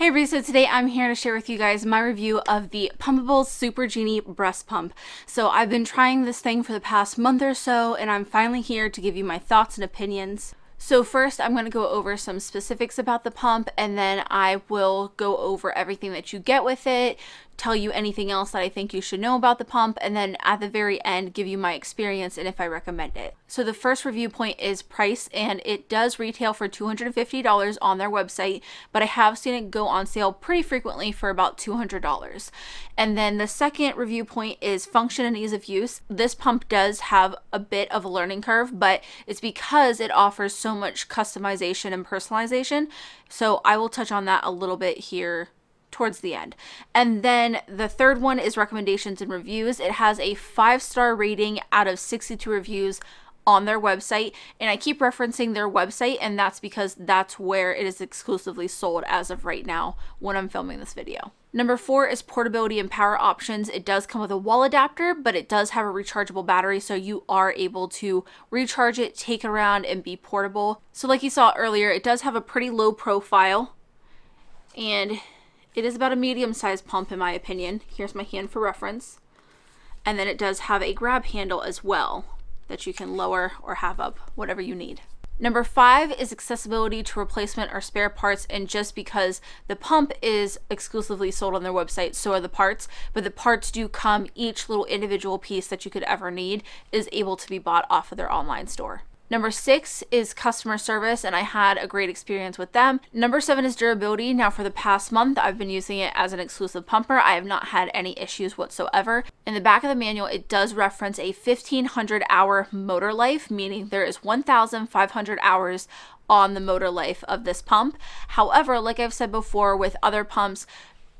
Hey everybody, so today I'm here to share with you guys my review of the Pumpables Super Genie breast pump. So I've been trying this thing for the past month or so, and I'm finally here to give you my thoughts and opinions. So first, I'm going to go over some specifics about the pump, and then I will go over everything that you get with it, tell you anything else that I think you should know about the pump, and then at the very end, give you my experience and if I recommend it. So the first review point is price, and it does retail for $250 on their website, but I have seen it go on sale pretty frequently for about $200. And then the second review point is function and ease of use. This pump does have a bit of a learning curve, but it's because it offers so much customization and personalization. So I will touch on that a little bit here towards the end. And then the third one is recommendations and reviews. It has a 5-star rating out of 62 reviews on their website, and I keep referencing their website, and that's because that's where it is exclusively sold as of right now when I'm filming this video. Number 4 is portability and power options. It does come with a wall adapter, but it does have a rechargeable battery, so you are able to recharge it, take it around, and be portable. So like you saw earlier, it does have a pretty low profile, and it is about a medium-sized pump in my opinion. Here's my hand for reference. And then it does have a grab handle as well that you can lower or have up, whatever you need. Number 5 is accessibility to replacement or spare parts, and just because the pump is exclusively sold on their website, so are the parts, but the parts do come, each little individual piece that you could ever need is able to be bought off of their online store. Number 6 is customer service, and I had a great experience with them. Number 7 is durability. Now for the past month, I've been using it as an exclusive pumper. I have not had any issues whatsoever. In the back of the manual, it does reference a 1,500 hour motor life, meaning there is 1,500 hours on the motor life of this pump. However, like I've said before with other pumps,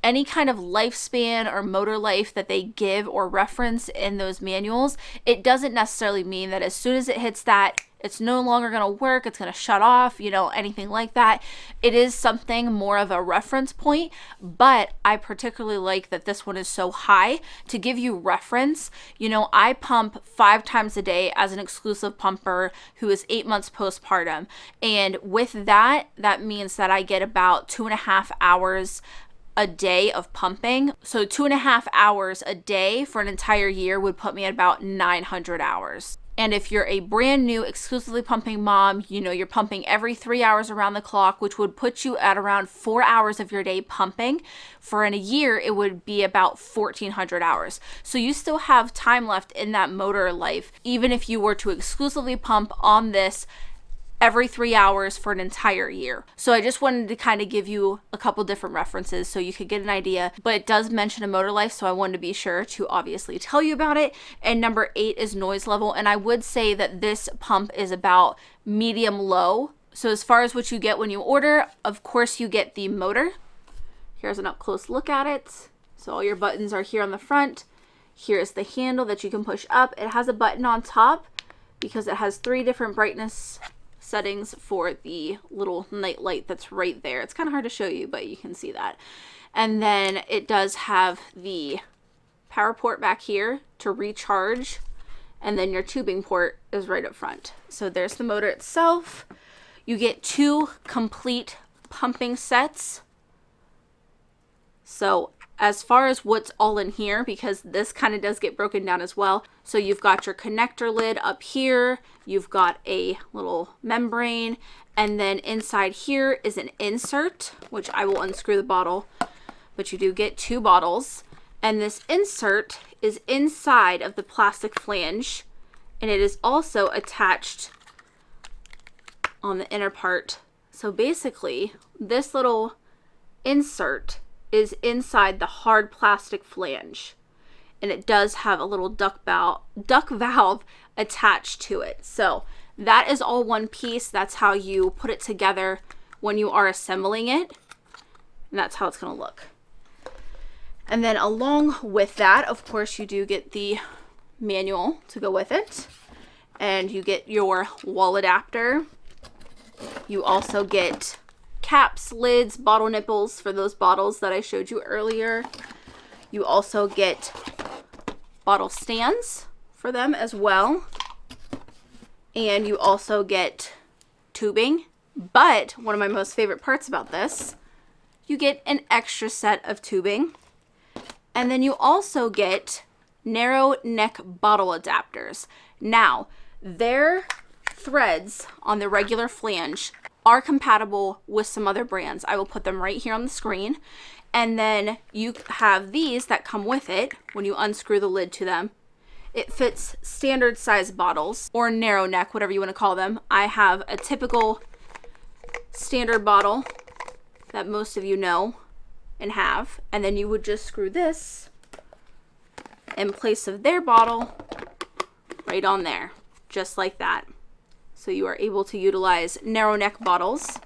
any kind of lifespan or motor life that they give or reference in those manuals, it doesn't necessarily mean that as soon as it hits that, it's no longer going to work, it's going to shut off, anything like that. It is something more of a reference point, but I particularly like that this one is so high. To give you reference, I pump 5 times a day as an exclusive pumper who is 8 months postpartum. And with that means that I get about 2.5 hours a day of pumping. So 2.5 hours a day for an entire year would put me at about 900 hours. And if you're a brand new exclusively pumping mom, you're pumping every 3 hours around the clock, which would put you at around 4 hours of your day pumping. For in a year, it would be about 1,400 hours. So you still have time left in that motor life, even if you were to exclusively pump on this every 3 hours for an entire year. So I just wanted to kind of give you a couple different references so you could get an idea, but it does mention a motor life, so I wanted to be sure to obviously tell you about it. And number 8 is noise level, and I would say that this pump is about medium low. So as far as what you get when you order, of course you get the motor. Here's an up close look at it. So all your buttons are here on the front. Here's the handle that you can push up. It has a button on top because it has 3 different brightness settings for the little night light that's right there. It's kind of hard to show you, but you can see that. And then it does have the power port back here to recharge, and then your tubing port is right up front. So there's the motor itself. You get 2 complete pumping sets. So as far as what's all in here, because this kind of does get broken down as well. So you've got your connector lid up here, you've got a little membrane, and then inside here is an insert, which I will unscrew the bottle, but you do get 2 bottles. And this insert is inside of the plastic flange, and it is also attached on the inner part. So basically, this little insert is inside the hard plastic flange, and it does have a little duck valve attached to it. So that is all one piece. That's how you put it together when you are assembling it, and that's how it's going to look. And then along with that, of course, you do get the manual to go with it, and you get your wall adapter. You also get caps, lids, bottle nipples for those bottles that I showed you earlier. You also get bottle stands for them as well. And you also get tubing. But one of my most favorite parts about this you get an extra set of tubing. And then you also get narrow neck bottle adapters. Now, their threads on the regular flange are compatible with some other brands. I will put them right here on the screen. And then you have these that come with it when you unscrew the lid to them. It fits standard size bottles or narrow neck, whatever you want to call them. I have a typical standard bottle that most of you know and have, and then you would just screw this in place of their bottle right on there, just like that. So you are able to utilize narrow neck bottles.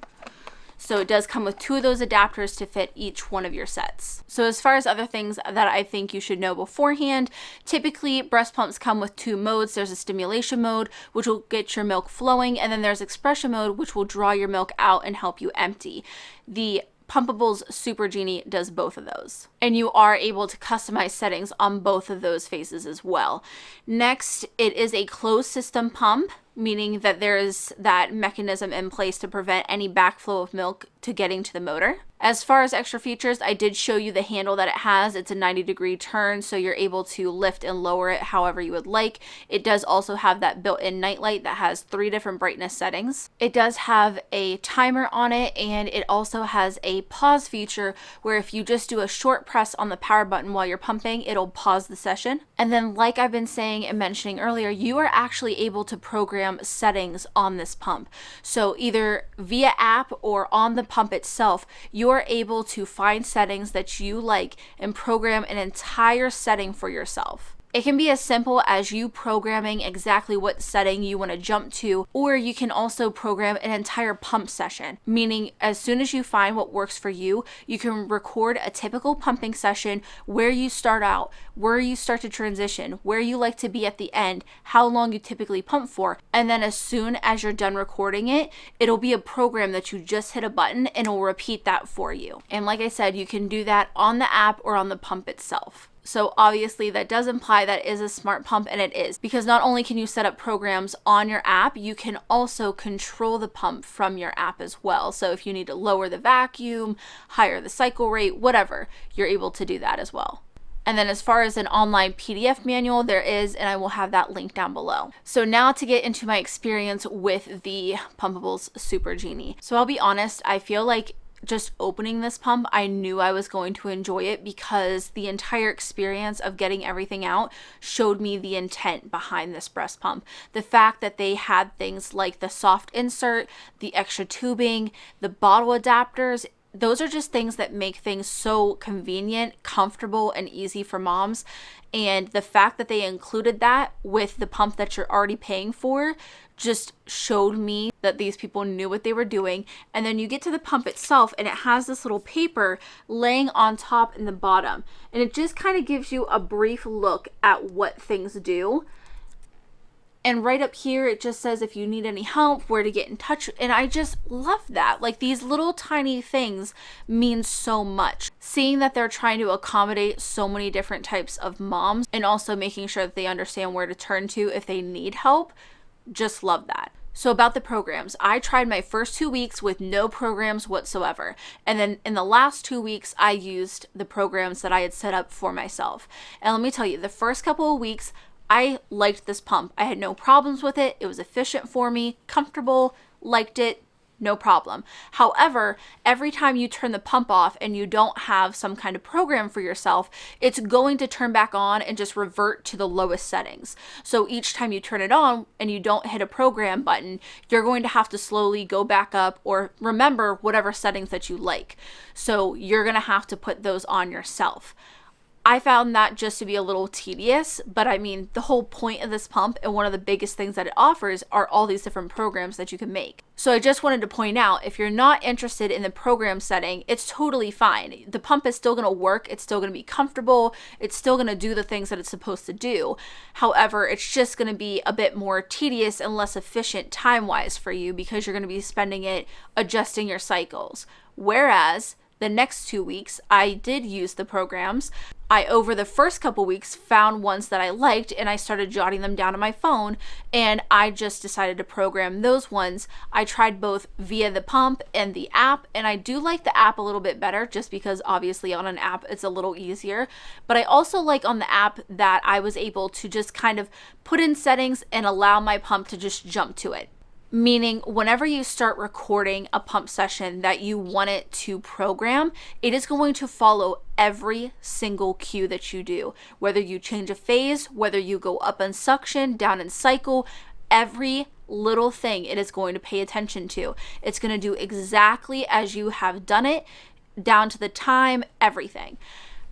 So it does come with 2 of those adapters to fit each one of your sets. So as far as other things that I think you should know beforehand, typically breast pumps come with 2 modes. There's a stimulation mode, which will get your milk flowing, and then there's expression mode, which will draw your milk out and help you empty. The Pumpables SuperGenie does both of those. And you are able to customize settings on both of those phases as well. Next, it is a closed system pump, meaning that there is that mechanism in place to prevent any backflow of milk to getting to the motor. As far as extra features, I did show you the handle that it has. It's a 90-degree turn, so you're able to lift and lower it however you would like. It does also have that built-in nightlight that has 3 different brightness settings. It does have a timer on it, and it also has a pause feature where if you just do a short press on the power button while you're pumping, it'll pause the session. And then, like I've been saying and mentioning earlier, you are actually able to program settings on this pump. So either via app or on the pump itself, you are able to find settings that you like and program an entire setting for yourself. It can be as simple as you programming exactly what setting you want to jump to, or you can also program an entire pump session, meaning as soon as you find what works for you, you can record a typical pumping session, where you start out, where you start to transition, where you like to be at the end, how long you typically pump for, and then as soon as you're done recording it, it'll be a program that you just hit a button and it'll repeat that for you. And like I said, you can do that on the app or on the pump itself. So obviously that does imply that is a smart pump, and it is, because not only can you set up programs on your app, you can also control the pump from your app as well. So if you need to lower the vacuum, higher the cycle rate, whatever, you're able to do that as well. And then as far as an online PDF manual, there is, and I will have that link down below. So now to get into my experience with the Pumpables SuperGenie. So I'll be honest, I feel like just opening this pump, I knew I was going to enjoy it because the entire experience of getting everything out showed me the intent behind this breast pump. The fact that they had things like the soft insert, the extra tubing, the bottle adapters, those are just things that make things so convenient, comfortable, and easy for moms. And the fact that they included that with the pump that you're already paying for just showed me that these people knew what they were doing. And then you get to the pump itself, and it has this little paper laying on top and the bottom. And it just kind of gives you a brief look at what things do. And right up here, it just says if you need any help, where to get in touch. And I just love that. Like, these little tiny things mean so much. Seeing that they're trying to accommodate so many different types of moms and also making sure that they understand where to turn to if they need help, just love that. So about the programs, I tried my first 2 weeks with no programs whatsoever. And then in the last 2 weeks, I used the programs that I had set up for myself. And let me tell you, the first couple of weeks, I liked this pump. I had no problems with it. It was efficient for me, comfortable, liked it, no problem. However, every time you turn the pump off and you don't have some kind of program for yourself, it's going to turn back on and just revert to the lowest settings. So each time you turn it on and you don't hit a program button, you're going to have to slowly go back up or remember whatever settings that you like. So you're going to have to put those on yourself. I found that just to be a little tedious, but I mean, the whole point of this pump and one of the biggest things that it offers are all these different programs that you can make. So I just wanted to point out, if you're not interested in the program setting, it's totally fine. The pump is still going to work. It's still going to be comfortable. It's still going to do the things that it's supposed to do. However, it's just going to be a bit more tedious and less efficient time-wise for you because you're going to be spending it adjusting your cycles. Whereas the next 2 weeks, I did use the programs. I, over the first couple weeks, found ones that I liked and I started jotting them down on my phone, and I just decided to program those ones. I tried both via the pump and the app, and I do like the app a little bit better just because obviously on an app it's a little easier. But I also like on the app that I was able to just kind of put in settings and allow my pump to just jump to it. Meaning whenever you start recording a pump session that you want it to program, it is going to follow every single cue that you do. Whether you change a phase, whether you go up in suction, down in cycle, every little thing it is going to pay attention to. It's going to do exactly as you have done it, down to the time, everything.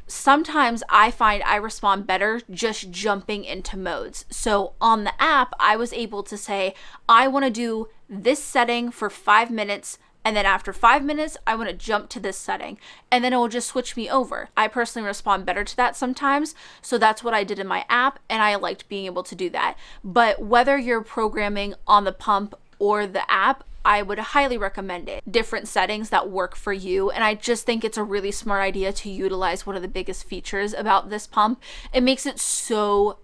Sometimes I find I respond better just jumping into modes. So on the app, I was able to say, I want to do this setting for 5 minutes, and then after 5 minutes, I want to jump to this setting, and then it will just switch me over. I personally respond better to that sometimes, so that's what I did in my app, and I liked being able to do that. But whether you're programming on the pump or the app, I would highly recommend it. Different settings that work for you, and I just think it's a really smart idea to utilize one of the biggest features about this pump. It makes it so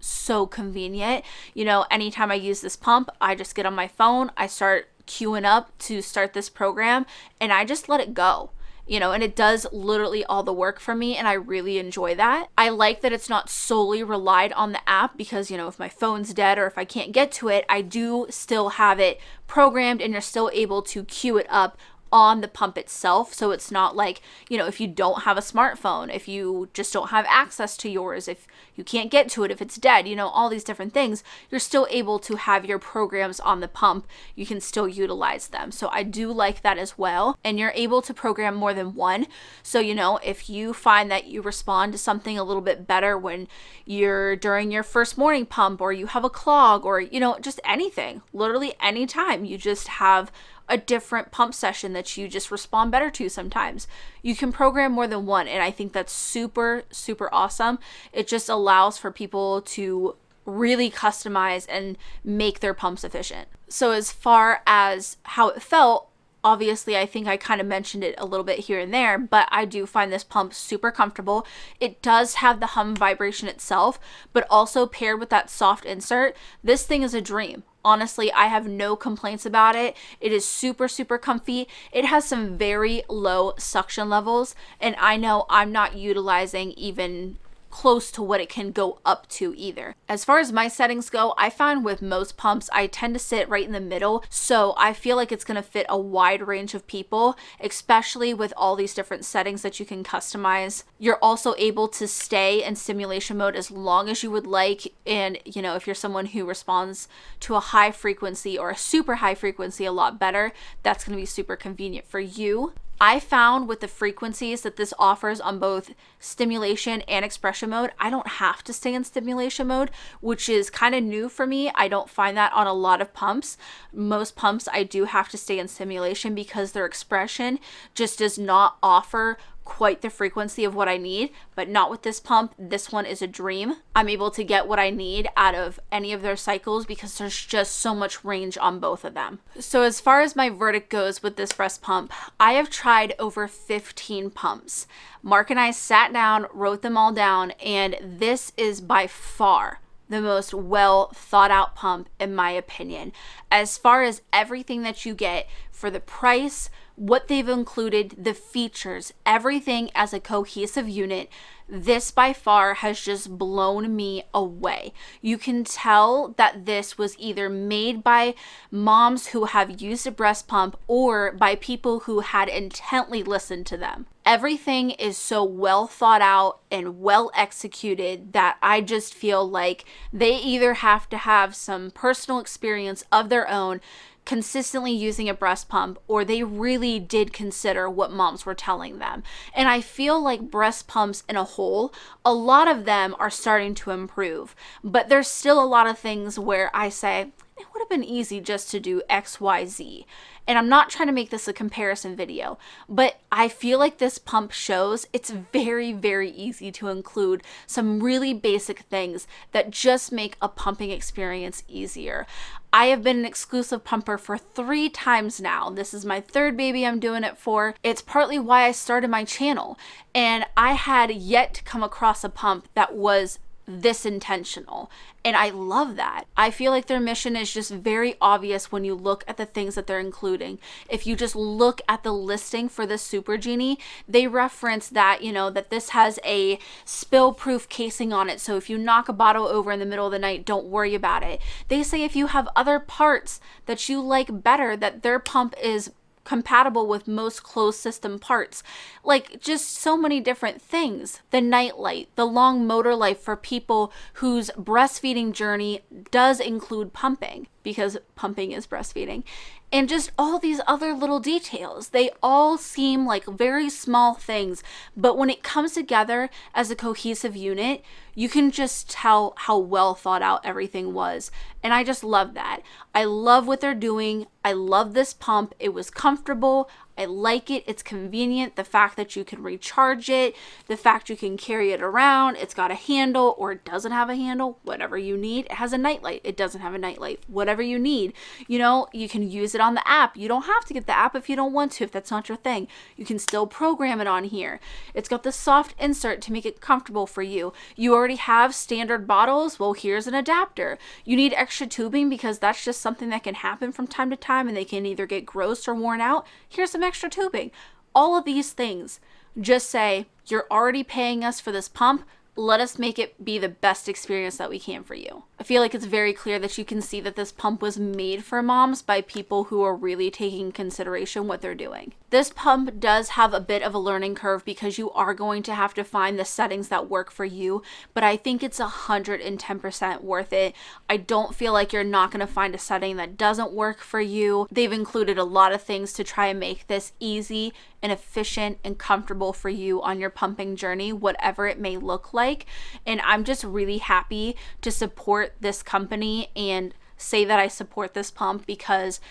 convenient. You know, anytime I use this pump, I just get on my phone, I start queuing up to start this program, and I just let it go. You know, and it does literally all the work for me, and I really enjoy that. I like that it's not solely relied on the app because, you know, if my phone's dead or if I can't get to it, I do still have it programmed and you're still able to queue it up on the pump itself. So it's not like, you know, if you don't have a smartphone, if you just don't have access to yours, if you can't get to it, if it's dead, you know, all these different things, you're still able to have your programs on the pump. You can still utilize them. So I do like that as well. And you're able to program more than one. So, you know, if you find that you respond to something a little bit better when you're during your first morning pump, or you have a clog, or, you know, just anything, literally anytime you just have a different pump session that you just respond better to sometimes, you can program more than one. And I think that's super awesome. It just allows for people to really customize and make their pumps efficient. So as far as how it felt, obviously I think I kind of mentioned it a little bit here and there, but I do find this pump super comfortable. It does have the hum vibration itself, but also paired with that soft insert, this thing is a dream. Honestly, I have no complaints about it. It is super comfy. It has some very low suction levels, and I know I'm not utilizing even close to what it can go up to either. As far as my settings go, I found with most pumps, I tend to sit right in the middle. So I feel like it's going to fit a wide range of people, especially with all these different settings that you can customize. You're also able to stay in stimulation mode as long as you would like. And, you know, if you're someone who responds to a high frequency or a super high frequency a lot better, that's going to be super convenient for you. I found with the frequencies that this offers on both stimulation and expression mode, I don't have to stay in stimulation mode, which is kind of new for me. I don't find that on a lot of pumps. Most pumps I do have to stay in stimulation because their expression just does not offer quite the frequency of what I need, but not with this pump. This one is a dream. I'm able to get what I need out of any of their cycles because there's just so much range on both of them. So as far as my verdict goes with this breast pump, I have tried over 15 pumps. Mark and I sat down, wrote them all down, and this is by far the most well thought out pump in my opinion. As far as everything that you get for the price, what they've included, the features, everything as a cohesive unit, this by far has just blown me away. You can tell that this was either made by moms who have used a breast pump or by people who had intently listened to them. Everything is so well thought out and well executed that I just feel like they either have to have some personal experience of their own consistently using a breast pump, or they really did consider what moms were telling them. And I feel like breast pumps in a whole, a lot of them are starting to improve, but there's still a lot of things where I say, it would have have been easy just to do XYZ. And I'm not trying to make this a comparison video, but I feel like this pump shows it's very, very easy to include some really basic things that just make a pumping experience easier. I have been an exclusive pumper for 3 times now. This is my 3rd baby I'm doing it for. It's partly why I started my channel, and I had yet to come across a pump that was this intentional, and I love that. I feel like their mission is just very obvious when you look at the things that they're including. If you just look at the listing for the Super Genie, they reference that, you know, that this has a spill-proof casing on it, so if you knock a bottle over in the middle of the night, don't worry about it. They say if you have other parts that you like better, that their pump is compatible with most closed system parts. Like, just so many different things. The nightlight, the long motor life for people whose breastfeeding journey does include pumping, because pumping is breastfeeding. And just all these other little details. They all seem like very small things, but when it comes together as a cohesive unit, you can just tell how well thought out everything was. And I just love that. I love what they're doing. I love this pump. It was comfortable. I like it. It's convenient. The fact that you can recharge it, the fact you can carry it around, it's got a handle or it doesn't have a handle, whatever you need. It has a nightlight. It doesn't have a nightlight, whatever you need. You know, you can use it on the app. You don't have to get the app if you don't want to, if that's not your thing. You can still program it on here. It's got the soft insert to make it comfortable for you. You already have standard bottles. Well, here's an adapter. You need extra tubing because that's just something that can happen from time to time and they can either get gross or worn out. Here's some extra tubing. All of these things just say, you're already paying us for this pump. Let us make it be the best experience that we can for you. I feel like it's very clear that you can see that this pump was made for moms by people who are really taking consideration what they're doing. This pump does have a bit of a learning curve because you are going to have to find the settings that work for you, but I think it's 110% worth it. I don't feel like you're not going to find a setting that doesn't work for you. They've included a lot of things to try and make this easy and efficient and comfortable for you on your pumping journey, whatever it may look like. And I'm just really happy to support this company and say that I support this pump because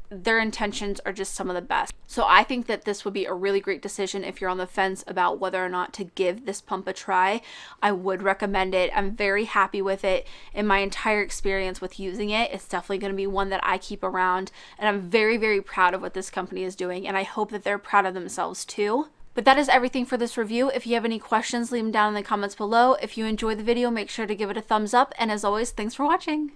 their intentions are just some of the best. So I think that this would be a really great decision if you're on the fence about whether or not to give this pump a try. I would recommend it. I'm very happy with it in my entire experience with using it. It's definitely going to be one that I keep around, and I'm very, very proud of what this company is doing, and I hope that they're proud of themselves too. But that is everything for this review. If you have any questions, leave them down in the comments below. If you enjoyed the video, make sure to give it a thumbs up, and as always, thanks for watching.